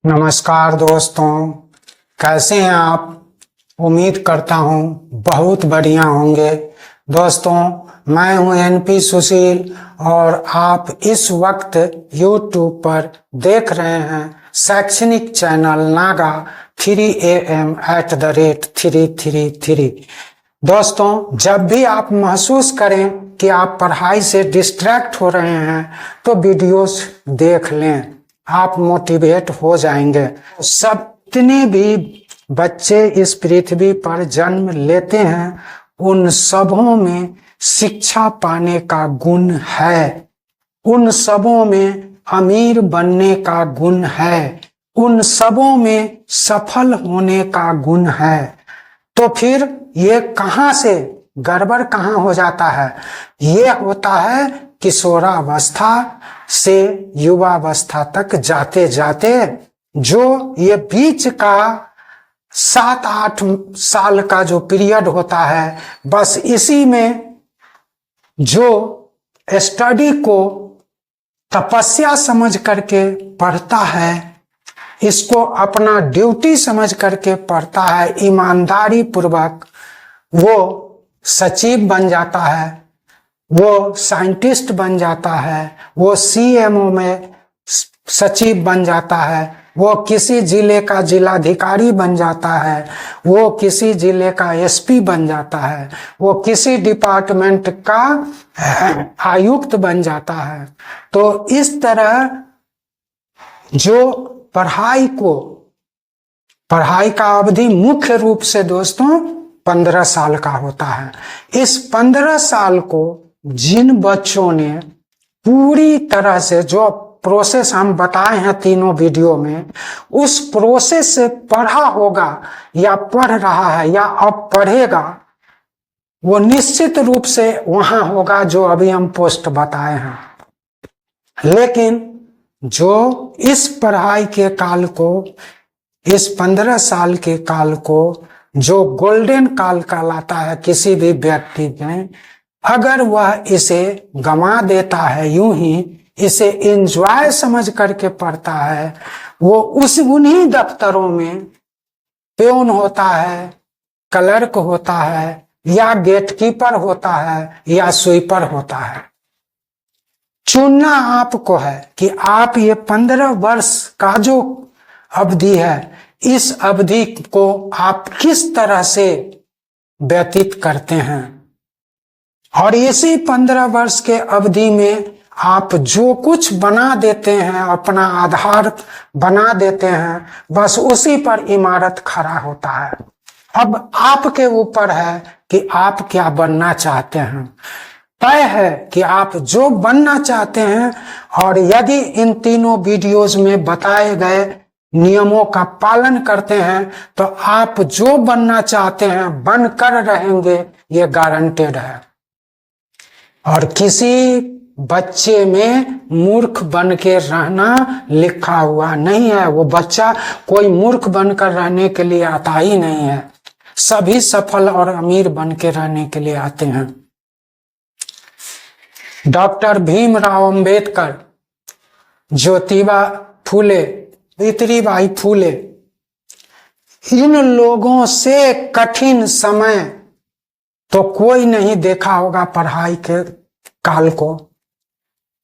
नमस्कार दोस्तों, कैसे हैं आप। उम्मीद करता हूं बहुत बढ़िया होंगे। दोस्तों, मैं हूं एनपी सुशील और आप इस वक्त YouTube पर देख रहे हैं शैक्षणिक चैनल नागा 3am@333। दोस्तों, जब भी आप महसूस करें कि आप पढ़ाई से डिस्ट्रैक्ट हो रहे हैं तो वीडियोस देख लें, आप मोटिवेट हो जाएंगे। सब जितने भी बच्चे इस पृथ्वी पर जन्म लेते हैं उन सबों में शिक्षा पाने का गुण है, उन सबों में अमीर बनने का गुण है, उन सबों में सफल होने का गुण है। तो फिर ये कहां से गड़बड़ कहां हो जाता है? ये होता है किशोरावस्था से युवावस्था तक जाते जाते जो ये बीच का 7-8 साल का जो पीरियड होता है, बस इसी में जो स्टडी को तपस्या समझ करके पढ़ता है, इसको अपना ड्यूटी समझ करके पढ़ता है, ईमानदारी पूर्वक वो सचिव बन जाता है, वो साइंटिस्ट बन जाता है, वो CMO में सचिव बन जाता है, वो किसी जिले का जिलाधिकारी बन जाता है, वो किसी जिले का SP बन जाता है, वो किसी डिपार्टमेंट का आयुक्त बन जाता है। तो इस तरह जो पढ़ाई का अवधि मुख्य रूप से दोस्तों 15 साल का होता है। इस 15 साल को जिन बच्चों ने पूरी तरह से जो प्रोसेस हम बताए हैं तीनों वीडियो में, उस प्रोसेस से पढ़ा होगा या पढ़ रहा है या अब पढ़ेगा, वो निश्चित रूप से वहां होगा जो अभी हम पोस्ट बताए हैं। लेकिन जो इस पढ़ाई के काल को, इस 15 साल के काल को जो गोल्डन काल कहलाता है किसी भी व्यक्ति में, अगर वह इसे गंवा देता है, यूं ही इसे एंजॉय समझ करके पढ़ता है, वो उन्हीं दफ्तरों में प्यून होता है, क्लर्क होता है, या गेटकीपर होता है, या स्वीपर होता है। चुनना आपको है कि आप ये 15 वर्ष का जो अवधि है, इस अवधि को आप किस तरह से व्यतीत करते हैं। और इसी 15 वर्ष के अवधि में आप जो कुछ बना देते हैं, अपना आधार बना देते हैं, बस उसी पर इमारत खड़ा होता है। अब आपके ऊपर है कि आप क्या बनना चाहते हैं। तय है कि आप जो बनना चाहते हैं, और यदि इन तीनों वीडियोज में बताए गए नियमों का पालन करते हैं तो आप जो बनना चाहते हैं बनकर रहेंगे, ये गारंटेड है। और किसी बच्चे में मूर्ख बन के रहना लिखा हुआ नहीं है। वो बच्चा कोई मूर्ख बनकर रहने के लिए आता ही नहीं है। सभी सफल और अमीर बन के रहने के लिए आते हैं। डॉक्टर भीमराव अंबेडकर, ज्योतिबा फूले, सावित्रीबाई फूले, इन लोगों से कठिन समय तो कोई नहीं देखा होगा पढ़ाई के काल को।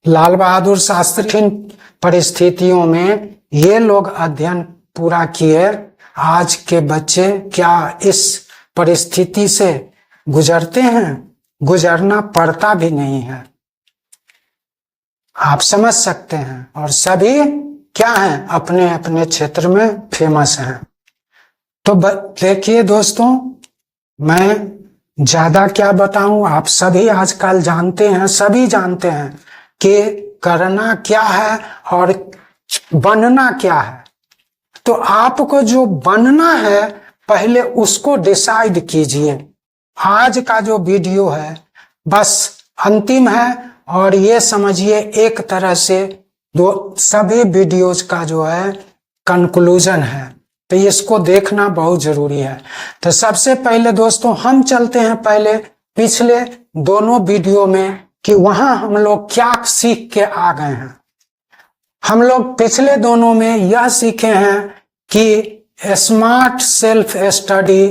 लाल बहादुर शास्त्री इन परिस्थितियों में ये लोग अध्ययन पूरा किए। आज के बच्चे क्या इस परिस्थिति से गुजरते हैं? गुजरना पड़ता भी नहीं है। आप समझ सकते हैं। और सभी क्या हैं? अपने अपने क्षेत्र में फेमस हैं। तो देखिए दोस्तों, मैं ज्यादा क्या बताऊं, आप सभी आजकल जानते हैं, सभी जानते हैं कि करना क्या है और बनना क्या है। तो आपको जो बनना है पहले उसको डिसाइड कीजिए। आज का जो वीडियो है बस अंतिम है, और ये समझिए एक तरह से सभी वीडियोज का जो है कंक्लूजन है। तो इसको देखना बहुत जरूरी है। तो सबसे पहले दोस्तों हम चलते हैं पहले पिछले दोनों वीडियो में कि वहां हम लोग क्या सीख के आ गए हैं। हम लोग पिछले दोनों में यह सीखे हैं कि स्मार्ट सेल्फ स्टडी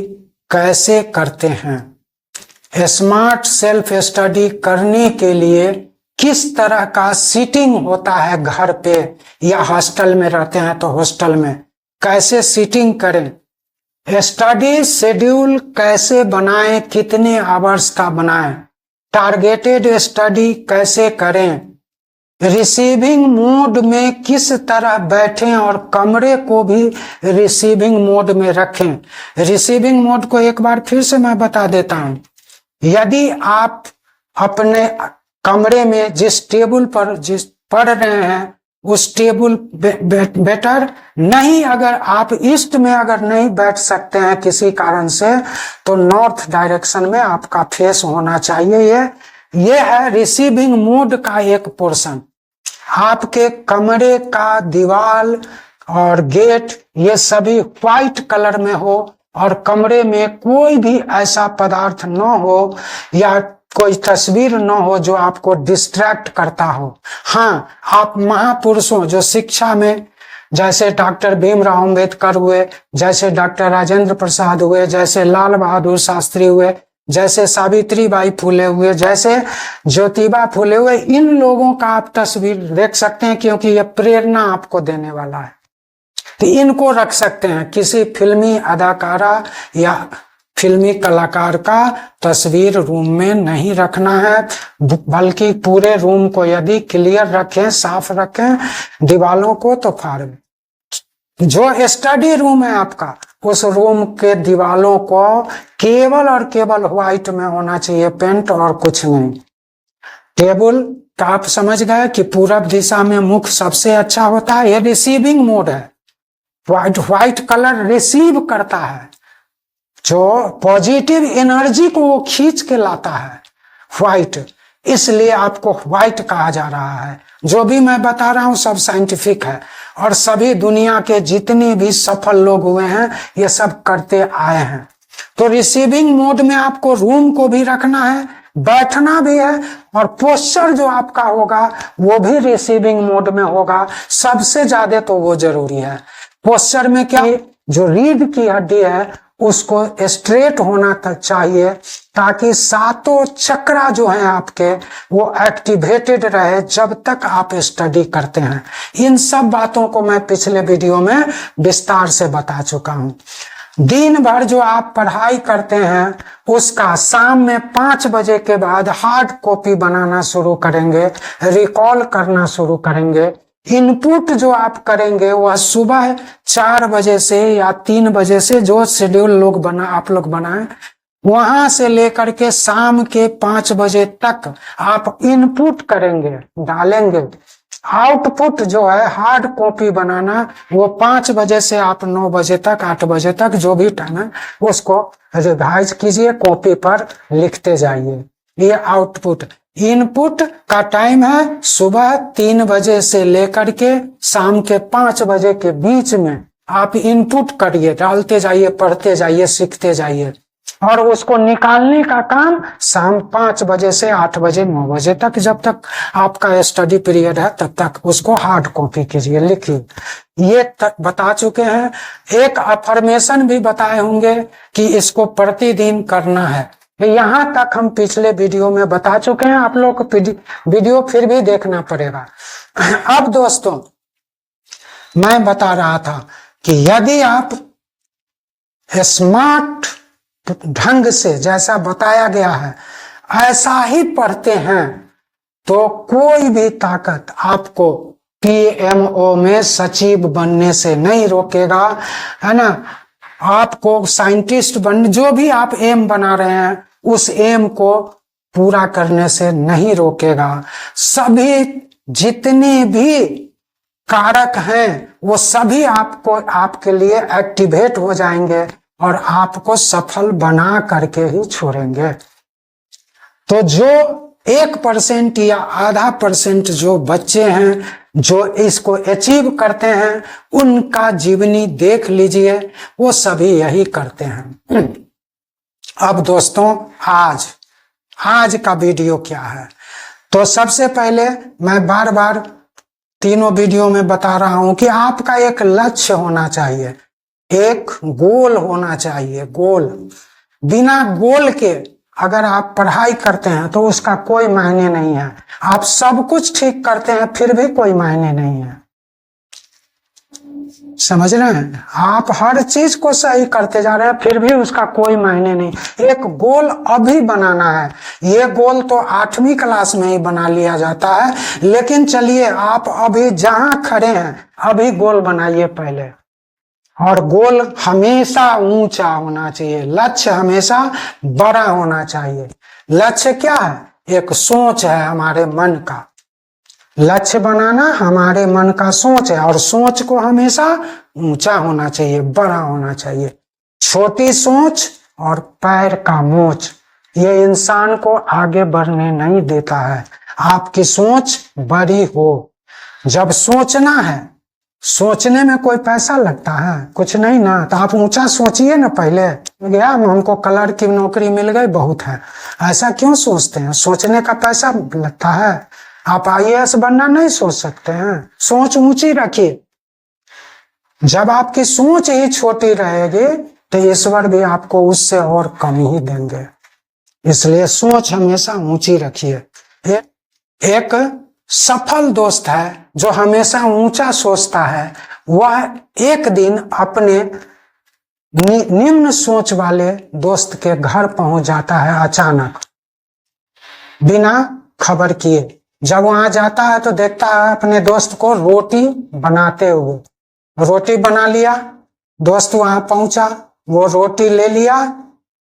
कैसे करते हैं। स्मार्ट सेल्फ स्टडी करने के लिए किस तरह का सीटिंग होता है, घर पे या हॉस्टल में रहते हैं तो हॉस्टल में कैसे सीटिंग करें, स्टडी शेड्यूल कैसे बनाएं, कितने आवर्स का बनाएं, टारगेटेड स्टडी कैसे करें, रिसीविंग मोड में किस तरह बैठें और कमरे को भी रिसीविंग मोड में रखें। रिसीविंग मोड को एक बार फिर से मैं बता देता हूं। यदि आप अपने कमरे में जिस टेबल पर जिस पढ़ रहे हैं उस टेबल बेटर नहीं, अगर आप ईस्ट में अगर नहीं बैठ सकते हैं किसी कारण से, तो नॉर्थ डायरेक्शन में आपका फेस होना चाहिए। ये है रिसीविंग मोड का एक पोर्शन। आपके कमरे का दीवार और गेट ये सभी व्हाइट कलर में हो और कमरे में कोई भी ऐसा पदार्थ न हो या कोई तस्वीर न हो जो आपको डिस्ट्रैक्ट करता हो। हाँ, आप महापुरुषों जो शिक्षा में, जैसे डॉक्टर भीमराव अंबेडकर हुए, जैसे डॉक्टर राजेंद्र प्रसाद हुए, जैसे लाल बहादुर शास्त्री हुए, जैसे सावित्रीबाई फुले हुए, जैसे ज्योतिबा फुले हुए, इन लोगों का आप तस्वीर देख सकते हैं क्योंकि यह प्रेरणा आपको देने वाला है। तो इनको रख सकते हैं। किसी फिल्मी अदाकारा या फिल्मी कलाकार का तस्वीर रूम में नहीं रखना है, बल्कि पूरे रूम को यदि क्लियर रखें, साफ रखें दीवालों को, तो फाड़ जो स्टडी रूम है आपका, उस रूम के दीवालों को केवल और केवल व्हाइट में होना चाहिए, पेंट और कुछ नहीं। टेबल का आप समझ गए कि पूरब दिशा में मुख सबसे अच्छा होता है। ये रिसीविंग मोड है, व्हाइट कलर रिसीव करता है, जो पॉजिटिव एनर्जी को वो खींच के लाता है व्हाइट, इसलिए आपको व्हाइट कहा जा रहा है। जो भी मैं बता रहा हूं सब साइंटिफिक है और सभी दुनिया के जितने भी सफल लोग हुए हैं ये सब करते आए हैं। तो रिसीविंग मोड में आपको रूम को भी रखना है, बैठना भी है, और पोस्चर जो आपका होगा वो भी रिसीविंग मोड में होगा। सबसे ज्यादा तो वो जरूरी है। पोस्चर में क्या, जो रीढ़ की हड्डी है उसको स्ट्रेट होना चाहिए ताकि सातों चक्रा जो है आपके वो एक्टिवेटेड रहे जब तक आप स्टडी करते हैं। इन सब बातों को मैं पिछले वीडियो में विस्तार से बता चुका हूं। दिन भर जो आप पढ़ाई करते हैं उसका शाम में 5 बजे के बाद हार्ड कॉपी बनाना शुरू करेंगे, रिकॉल करना शुरू करेंगे। इनपुट जो आप करेंगे वह सुबह 4 बजे से या 3 बजे से, जो शेड्यूल आप लोग बनाएं, वहां से लेकर के शाम के 5 बजे तक आप इनपुट करेंगे, डालेंगे। आउटपुट जो है हार्ड कॉपी बनाना, वो 5 बजे से आप 9 बजे तक, 8 बजे तक जो भी टाइम है उसको रिवाइज कीजिए, कॉपी पर लिखते जाइए। ये आउटपुट। इनपुट का टाइम है सुबह 3 बजे से लेकर के शाम के 5 बजे के बीच में आप इनपुट करिए, डालते जाइए, पढ़ते जाइए, सीखते जाइए, और उसको निकालने का काम शाम 5 बजे से 8 बजे 9 बजे तक, जब तक आपका स्टडी पीरियड है तब तक उसको हार्ड कॉपी कीजिए, लिखिए। ये तक बता चुके हैं। एक अफर्मेशन भी बताए होंगे कि इसको प्रतिदिन करना है। यहां तक हम पिछले वीडियो में बता चुके हैं, आप लोग को वीडियो फिर भी देखना पड़ेगा। अब दोस्तों मैं बता रहा था कि यदि आप स्मार्ट ढंग से जैसा बताया गया है ऐसा ही पढ़ते हैं तो कोई भी ताकत आपको PMO में सचिव बनने से नहीं रोकेगा, है ना। आपको साइंटिस्ट बन, जो भी आप एम बना रहे हैं उस एम को पूरा करने से नहीं रोकेगा। सभी जितने भी कारक हैं वो सभी आपके लिए एक्टिवेट हो जाएंगे और आपको सफल बना करके ही छोड़ेंगे। तो जो 1% या आधा % जो बच्चे हैं जो इसको अचीव करते हैं उनका जीवनी देख लीजिए, वो सभी यही करते हैं। अब दोस्तों आज का वीडियो क्या है, तो सबसे पहले मैं बार बार तीनों वीडियो में बता रहा हूं कि आपका एक लक्ष्य होना चाहिए, एक गोल होना चाहिए। गोल, बिना गोल के अगर आप पढ़ाई करते हैं तो उसका कोई मायने नहीं है। आप सब कुछ ठीक करते हैं फिर भी कोई मायने नहीं है। समझ रहे हैं? आप हर चीज को सही करते जा रहे हैं फिर भी उसका कोई मायने नहीं। एक गोल अभी बनाना है। ये गोल तो 8वीं क्लास में ही बना लिया जाता है, लेकिन चलिए आप अभी जहां खड़े हैं अभी गोल बनाइए पहले। और गोल हमेशा ऊंचा होना चाहिए, लक्ष्य हमेशा बड़ा होना चाहिए। लक्ष्य क्या है? एक सोच है हमारे मन का। लक्ष्य बनाना हमारे मन का सोच है, और सोच को हमेशा ऊंचा होना चाहिए, बड़ा होना चाहिए। छोटी सोच और पैर का मोच ये इंसान को आगे बढ़ने नहीं देता है। आपकी सोच बड़ी हो। जब सोचना है, सोचने में कोई पैसा लगता है? कुछ नहीं ना। तो आप ऊंचा सोचिए ना पहले। गया हमको कलर की नौकरी मिल गई, बहुत है, ऐसा क्यों सोचते हैं? सोचने का पैसा लगता है। आप IAS बनना नहीं सोच सकते हैं? सोच ऊंची रखिए। जब आपकी सोच ही छोटी रहेगी तो ईश्वर भी आपको उससे और कम ही देंगे। इसलिए सोच हमेशा ऊंची रखिए। एक सफल दोस्त है जो हमेशा ऊंचा सोचता है, वह एक दिन अपने निम्न सोच वाले दोस्त के घर पहुंच जाता है अचानक, बिना खबर किए। जब वहां जाता है तो देखता है अपने दोस्त को रोटी बनाते हुए। रोटी बना लिया, दोस्त वहां पहुंचा, वो रोटी ले लिया,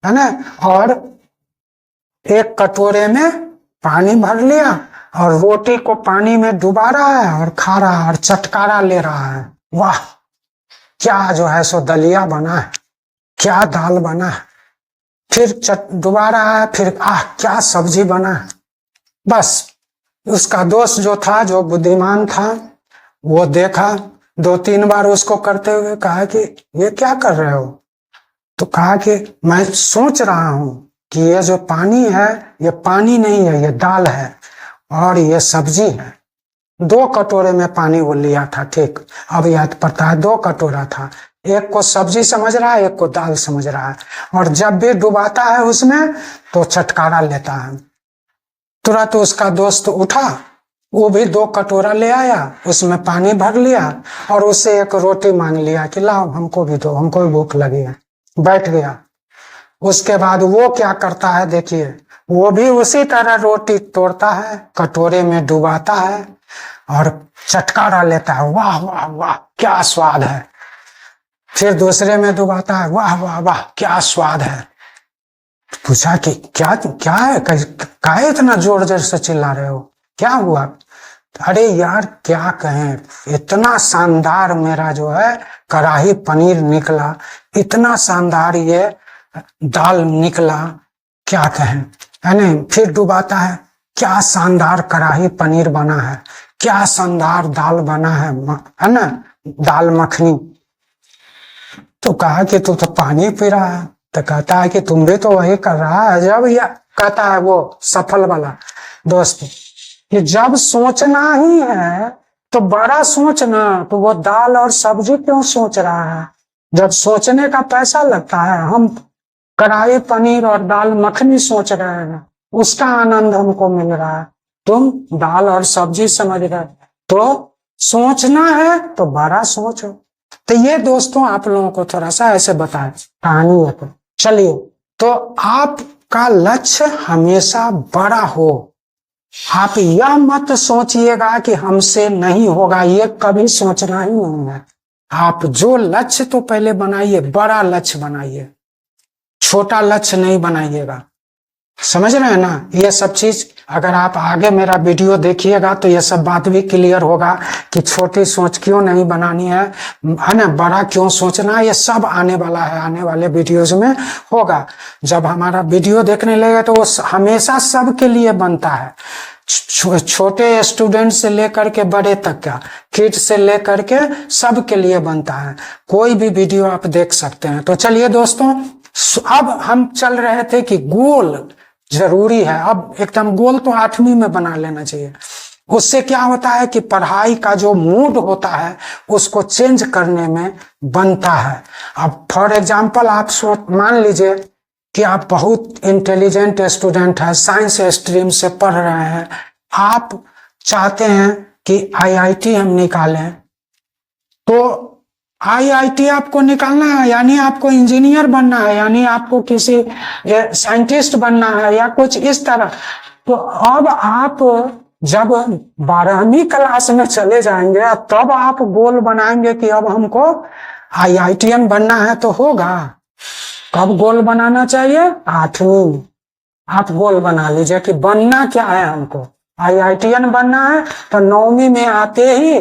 है ना, और एक कटोरे में पानी भर लिया और रोटी को पानी में डुबा रहा है और खा रहा है और चटकारा ले रहा है। वाह, क्या जो है सो दलिया बना है, क्या दाल बना है। फिर डुबा रहा है, फिर क्या सब्जी बना है। बस उसका दोस्त जो था, जो बुद्धिमान था, वो देखा, 2-3 बार उसको करते हुए कहा कि ये क्या कर रहे हो? तो कहा कि मैं सोच रहा हूं कि ये जो पानी है ये पानी नहीं है, ये दाल है और ये सब्जी है। 2 कटोरे में पानी वो लिया था, ठीक, अब याद पड़ता है 2 कटोरा था। एक को सब्जी समझ रहा है, एक को दाल समझ रहा है, और जब भी डुबाता है उसमें तो चटकारा लेता है। तुरंत उसका दोस्त उठा, वो भी 2 कटोरा ले आया, उसमें पानी भर लिया और उससे एक रोटी मांग लिया कि लाओ हमको भी दो, हमको भी भूख लगी है। बैठ गया। उसके बाद वो क्या करता है देखिए, वो भी उसी तरह रोटी तोड़ता है, कटोरे में डुबाता है और चटकारा लेता है। वाह वाह वाह, क्या स्वाद है। फिर दूसरे में डुबाता है, वाह वाह वाह, क्या स्वाद है। पूछा कि क्या क्या है, काहे इतना जोर जोर से चिल्ला रहे हो, क्या हुआ? अरे यार क्या कहें, इतना शानदार मेरा जो है कढ़ाई पनीर निकला, इतना शानदार ये दाल निकला, क्या कहें, है नहीं। फिर डुबाता है, क्या शानदार कढ़ाई पनीर बना है, क्या शानदार दाल बना है ना, दाल मखनी। तो कहा कि तू तो पानी पी रहा है। तो कहता है कि तुम भी तो वही कर रहा है। जब यह कहता है वो सफल वाला दोस्त कि जब सोचना ही है तो बड़ा सोचना, तो वो दाल और सब्जी क्यों सोच रहा है? जब सोचने का पैसा लगता है, हम कढ़ाई पनीर और दाल मखनी सोच रहे हैं, उसका आनंद हमको मिल रहा है, तुम दाल और सब्जी समझ रहे। तो सोचना है तो बड़ा सोचो। तो ये दोस्तों आप लोगों को थोड़ा सा ऐसे बताए कहानी है। तो चलिए, तो आपका लक्ष्य हमेशा बड़ा हो। आप यह मत सोचिएगा कि हमसे नहीं होगा, ये कभी सोचना ही नहीं है। आप जो लक्ष्य तो पहले बनाइए, बड़ा लक्ष्य बनाइए, छोटा लक्ष्य नहीं बनाइएगा। समझ रहे हैं ना? ये सब चीज अगर आप आगे मेरा वीडियो देखिएगा तो ये सब बात भी क्लियर होगा कि छोटी सोच क्यों नहीं बनानी है ना, बड़ा क्यों सोचना है। ये सब आने वाला है, आने वाले वीडियोज में होगा। जब हमारा वीडियो देखने लगे तो वो हमेशा सबके लिए बनता है, छोटे स्टूडेंट से लेकर के बड़े तक का, किड से लेकर के सबके लिए बनता है। कोई भी वीडियो आप देख सकते हैं। तो चलिए दोस्तों, अब हम चल रहे थे कि गोल जरूरी है। अब एकदम गोल तो 8वीं में बना लेना चाहिए। उससे क्या होता है कि पढ़ाई का जो मूड होता है उसको चेंज करने में बनता है। अब फॉर एग्जाम्पल आप मान लीजिए कि आप बहुत इंटेलिजेंट स्टूडेंट हैं, साइंस स्ट्रीम से पढ़ रहे हैं, आप चाहते हैं कि आईआईटी हम निकालें, तो आईआईटी आपको निकालना है यानी आपको इंजीनियर बनना है, यानी आपको किसी साइंटिस्ट बनना है या कुछ इस तरह। तो अब आप जब 12वीं क्लास में चले जाएंगे तब आप गोल बनाएंगे कि अब हमको आईआईटीएन बनना है, तो होगा। कब गोल बनाना चाहिए? 8वीं। आप गोल बना लीजिए कि बनना क्या है, हमको आईआईटीएन बनना है, तो 9वीं में आते ही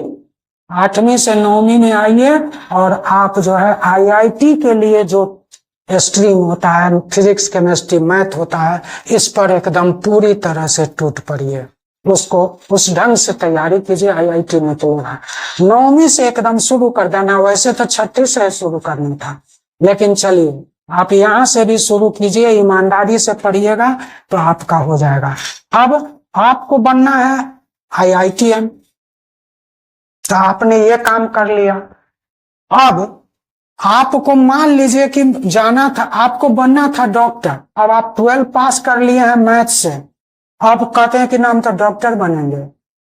8वीं से 9वीं में आइए और आप जो है आईआईटी के लिए जो स्ट्रीम होता है, फिजिक्स केमिस्ट्री मैथ होता है, इस पर एकदम पूरी तरह से टूट पड़िए, उसको उस ढंग से तैयारी कीजिए, आईआईटी में तो होगा। 9वीं से एकदम शुरू कर देना, वैसे तो 6ठी से शुरू करना था, लेकिन चलिए आप यहां से भी शुरू कीजिए, ईमानदारी से पढ़िएगा तो आपका हो जाएगा। अब आपको बनना है आईआईटीएन, तो आपने ये काम कर लिया। अब आपको मान लीजिए कि जाना था, आपको बनना था डॉक्टर। अब आप 12 पास कर लिए हैं मैथ से, अब कहते हैं कि ना हम तो डॉक्टर बनेंगे,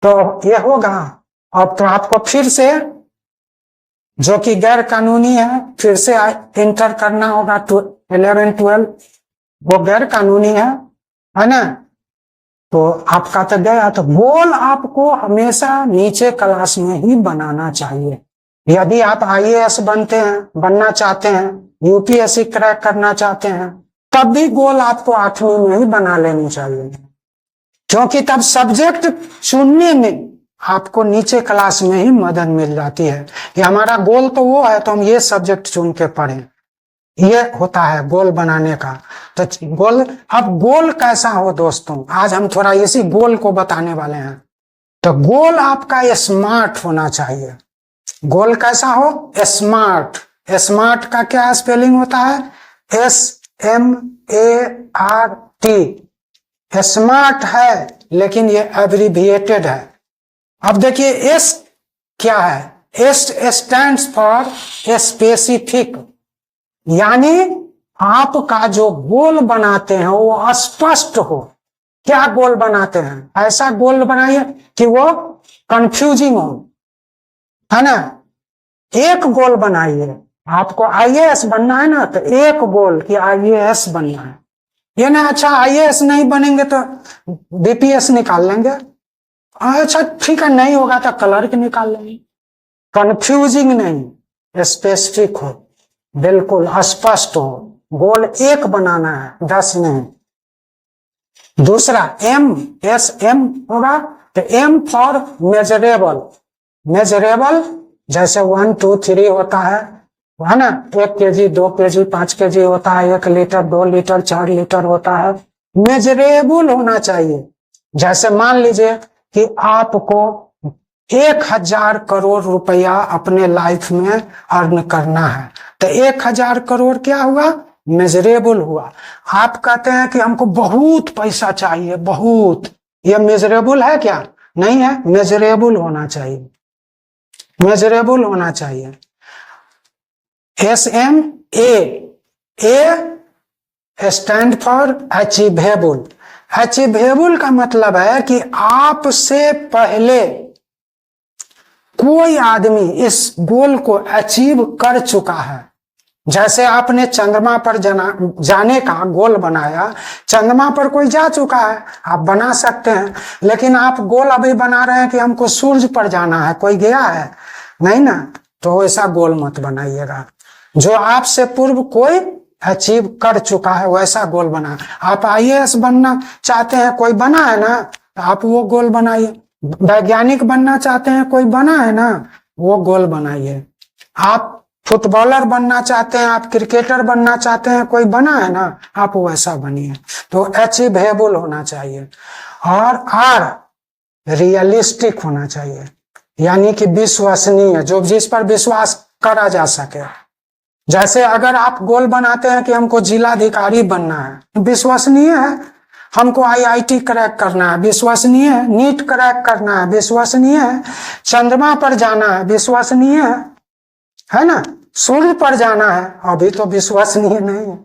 तो ये होगा? अब तो आपको फिर से, जो कि गैर कानूनी है, फिर से इंटर करना होगा। 11 12 वो गैर कानूनी है ना? तो आपका तो गया। तो गोल आपको हमेशा नीचे क्लास में ही बनाना चाहिए। यदि आप आईएएस बनना चाहते हैं, यूपीएससी क्रैक करना चाहते हैं, तब भी गोल आपको 8वीं में ही बना लेनी चाहिए, क्योंकि तब सब्जेक्ट चुनने में आपको नीचे क्लास में ही मदद मिल जाती है कि हमारा गोल तो वो है, तो हम ये सब्जेक्ट चुन के पढ़ें। ये होता है गोल बनाने का। तो गोल, अब गोल कैसा हो दोस्तों, आज हम थोड़ा इसी गोल को बताने वाले हैं। तो गोल आपका स्मार्ट होना चाहिए। गोल कैसा हो? स्मार्ट। स्मार्ट का क्या स्पेलिंग होता है? SMART। स्मार्ट है लेकिन ये एब्रिविएटेड है। अब देखिए एस क्या है? एस स्टैंड्स फॉर स्पेसिफिक, यानी आपका जो गोल बनाते हैं वो स्पष्ट हो। क्या गोल बनाते हैं? ऐसा गोल बनाइए कि वो कंफ्यूजिंग हो, है ना? एक गोल बनाइए। आपको आईएएस बनना है ना, तो एक गोल कि आईएएस बनना है। ये ना अच्छा आईएएस नहीं बनेंगे तो बीपीएस निकाल लेंगे, अच्छा ठीक है, नहीं होगा तो क्लर्क निकाल लेंगे। कंफ्यूजिंग नहीं, स्पेसिफिक हो, बिल्कुल स्पष्ट हो। गोल एक बनाना है, 10 नहीं। दूसरा एम होगा, तो एम फॉर मेजरेबल। मेजरेबल जैसे 1 2 3 होता है ना? 1 केजी 2 केजी 5 केजी होता है, 1 लीटर 2 लीटर 4 लीटर होता है। मेजरेबल होना चाहिए। जैसे मान लीजिए कि आपको 1000 करोड़ रुपया अपने लाइफ में अर्न करना है, तो 1000 करोड़ क्या हुआ? मेजरेबल हुआ। आप कहते हैं कि हमको बहुत पैसा चाहिए, बहुत, ये मेजरेबल है क्या? नहीं है, मेजरेबल होना चाहिए, मेजरेबल होना चाहिए। ए स्टैंड फॉर अचीवेबल। अचीवेबल का मतलब है कि आपसे पहले कोई आदमी इस गोल को अचीव कर चुका है। जैसे आपने चंद्रमा पर जाने का गोल बनाया, चंद्रमा पर कोई जा चुका है, आप बना सकते हैं, लेकिन आप गोल अभी बना रहे हैं कि हमको सूरज पर जाना है, कोई गया है नहीं ना, तो ऐसा गोल मत बनाइएगा। जो आपसे पूर्व कोई अचीव कर चुका है वैसा गोल बना। आप आईएएस बनना चाहते हैं, कोई बना है ना, आप वो गोल बनाइए। वैज्ञानिक बनना चाहते हैं, कोई बना है ना, वो गोल बनाइए। आप फुटबॉलर बनना चाहते हैं, आप क्रिकेटर बनना चाहते हैं, कोई बना है ना, आप वैसा बनिए। तो अचीवेबल होना चाहिए। और रियलिस्टिक होना चाहिए, यानी कि विश्वसनीय, जो जिस पर विश्वास करा जा सके। जैसे अगर आप गोल बनाते हैं कि हमको जिलाधिकारी बनना है, विश्वसनीय है, हमको आईआईटी क्रैक करना है, विश्वसनीय है। नीट क्रैक करना है, विश्वसनीय है। चंद्रमा पर जाना है, विश्वसनीय है ना। सूर्य पर जाना है, अभी तो विश्वसनीय नहीं है।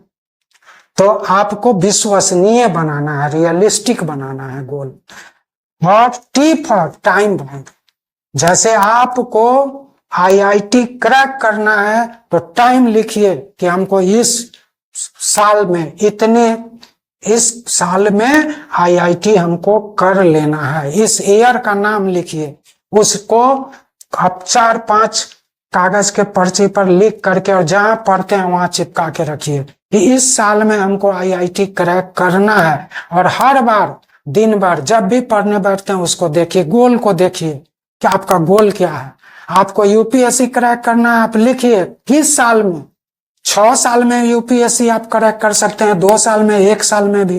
तो आपको विश्वसनीय बनाना है, रियलिस्टिक बनाना है गोल। और टी फॉर टाइम बाउंड, जैसे आपको आईआईटी क्रैक करना है तो टाइम लिखिए कि हमको इस साल में इस साल में आईआईटी हमको कर लेना है। इस ईयर का नाम लिखिए, उसको आप 4-5 कागज के पर्ची पर लिख करके और जहां पढ़ते हैं वहां चिपका के रखिए कि इस साल में हमको आईआईटी क्रैक करना है। और हर बार दिन भर जब भी पढ़ने बैठते हैं उसको देखिए, गोल को देखिए कि आपका गोल क्या है। आपको यूपीएससी क्रैक करना है, आप लिखिए किस साल में। 6 साल में यूपीएससी आप क्रैक कर सकते हैं, 2 साल में, 1 साल में भी।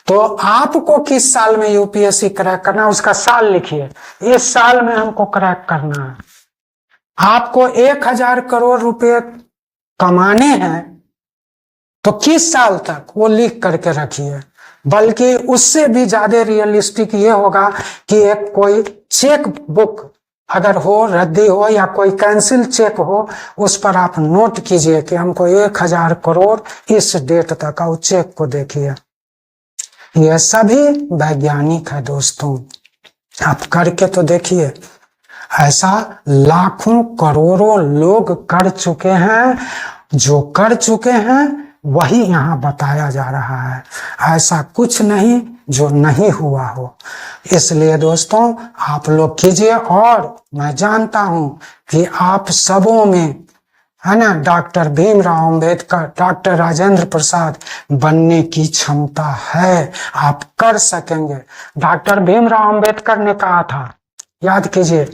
तो आपको किस साल में यूपीएससी क्रैक करना है उसका साल लिखिए, इस साल में हमको क्रैक करना है। आपको 1000 करोड़ रुपए कमाने हैं तो किस साल तक, वो लिख करके रखिए। बल्कि उससे भी ज्यादा रियलिस्टिक ये होगा कि एक कोई चेक बुक अगर हो, रद्दी हो या कोई कैंसिल चेक हो, उस पर आप नोट कीजिए कि हमको 1000 करोड़ इस डेट तक, और चेक को देखिए। ये सभी वैज्ञानिक है दोस्तों, आप करके तो देखिए। ऐसा लाखों करोड़ों लोग कर चुके हैं, जो कर चुके हैं वही यहाँ बताया जा रहा है। ऐसा कुछ नहीं जो नहीं हुआ हो। इसलिए दोस्तों आप लोग कीजिए। और मैं जानता हूं कि आप सबों में, है ना, डॉक्टर भीमराव अंबेडकर, डॉक्टर राजेंद्र प्रसाद बनने की क्षमता है, आप कर सकेंगे। डॉक्टर भीमराव अंबेडकर ने कहा था, याद कीजिए,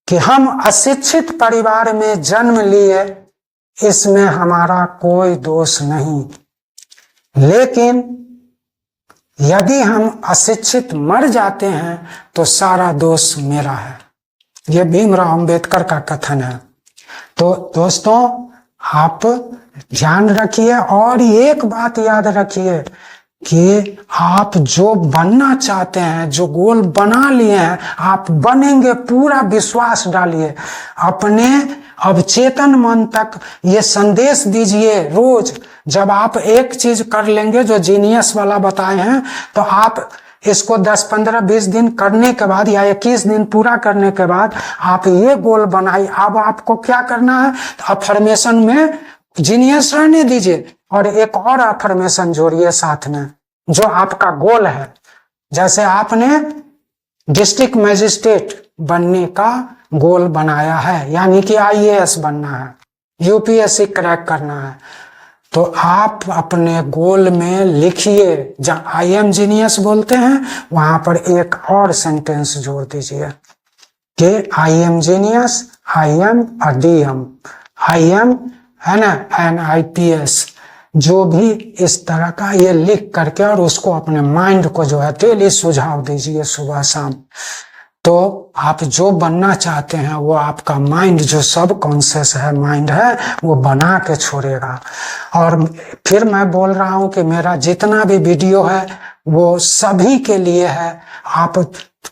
कि हम अशिक्षित परिवार में जन्म लिए, इसमें हमारा कोई दोष नहीं, लेकिन यदि हम अशिक्षित मर जाते हैं तो सारा दोष मेरा है। यह भीमराव अंबेडकर का कथन है। तो दोस्तों आप ध्यान रखिए और एक बात याद रखिए कि आप जो बनना चाहते हैं, जो गोल बना लिए हैं, आप बनेंगे, पूरा विश्वास डालिए। अपने अवचेतन मन तक ये संदेश दीजिए रोज। जब आप एक चीज कर लेंगे जो जीनियस वाला बताए हैं, तो आप इसको 10, 15, 20 दिन करने के बाद या 21 दिन पूरा करने के बाद आप ये गोल बनाइए। अब आपको क्या करना है, अफर्मेशन में जीनियस रहने दीजिए और एक और अफर्मेशन जोड़िए साथ में, जो आपका गोल है। जैसे आपने डिस्ट्रिक्ट मजिस्ट्रेट बनने का गोल बनाया है, यानी कि आईएएस बनना है, यूपीएससी क्रैक करना है, तो आप अपने गोल में लिखिए, जहाँ आई एम जीनियस बोलते हैं वहां पर एक और सेंटेंस जोड़ दीजिए कि I am genius, I am a DM, I am, है ना, एन आईपीएस, जो भी इस तरह का ये लिख करके और उसको अपने माइंड को जो है डेली सुझाव दीजिए सुबह शाम। तो आप जो बनना चाहते हैं वो आपका माइंड, जो सब कॉन्शियस है माइंड है, वो बना के छोड़ेगा। और फिर मैं बोल रहा हूं कि मेरा जितना भी वीडियो है वो सभी के लिए है। आप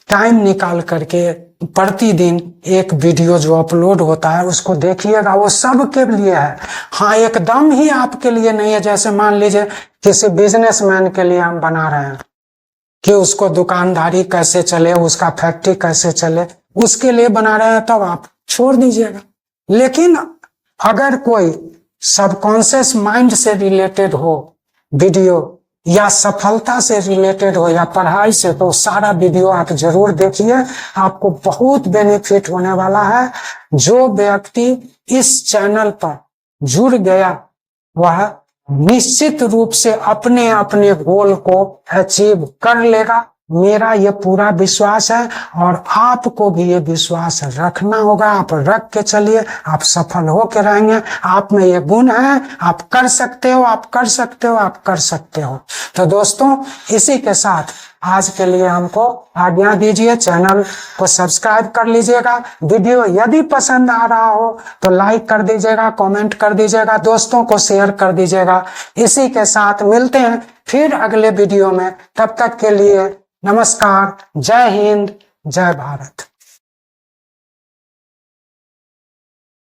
टाइम निकाल करके प्रतिदिन एक वीडियो जो अपलोड होता है उसको देखिएगा, वो सबके लिए है। हाँ, एकदम ही आपके लिए नहीं है। जैसे मान लीजिए किसी बिजनेसमैन के लिए हम बना रहे हैं कि उसको दुकानदारी कैसे चले, उसका फैक्ट्री कैसे चले, उसके लिए बना रहे हैं, तब आप छोड़ दीजिएगा। लेकिन अगर कोई सबकॉन्शियस माइंड से रिलेटेड हो वीडियो, या सफलता से रिलेटेड हो, या पढ़ाई से, तो सारा वीडियो आप जरूर देखिए, आपको बहुत बेनिफिट होने वाला है। जो व्यक्ति इस चैनल पर जुड़ गया वह निश्चित रूप से अपने अपने गोल को अचीव कर लेगा। मेरा ये पूरा विश्वास है और आपको भी ये विश्वास रखना होगा। आप रख के चलिए, आप सफल होकर रहेंगे। आप में ये गुण है, आप कर सकते हो, आप कर सकते हो, आप कर सकते हो। तो दोस्तों, इसी के साथ आज के लिए हमको आज्ञा दीजिए। चैनल को सब्सक्राइब कर लीजिएगा। वीडियो यदि पसंद आ रहा हो तो लाइक कर दीजिएगा, कमेंट कर दीजिएगा, दोस्तों को शेयर कर दीजिएगा। इसी के साथ मिलते हैं फिर अगले वीडियो में। तब तक के लिए नमस्कार, जय हिंद, जय भारत।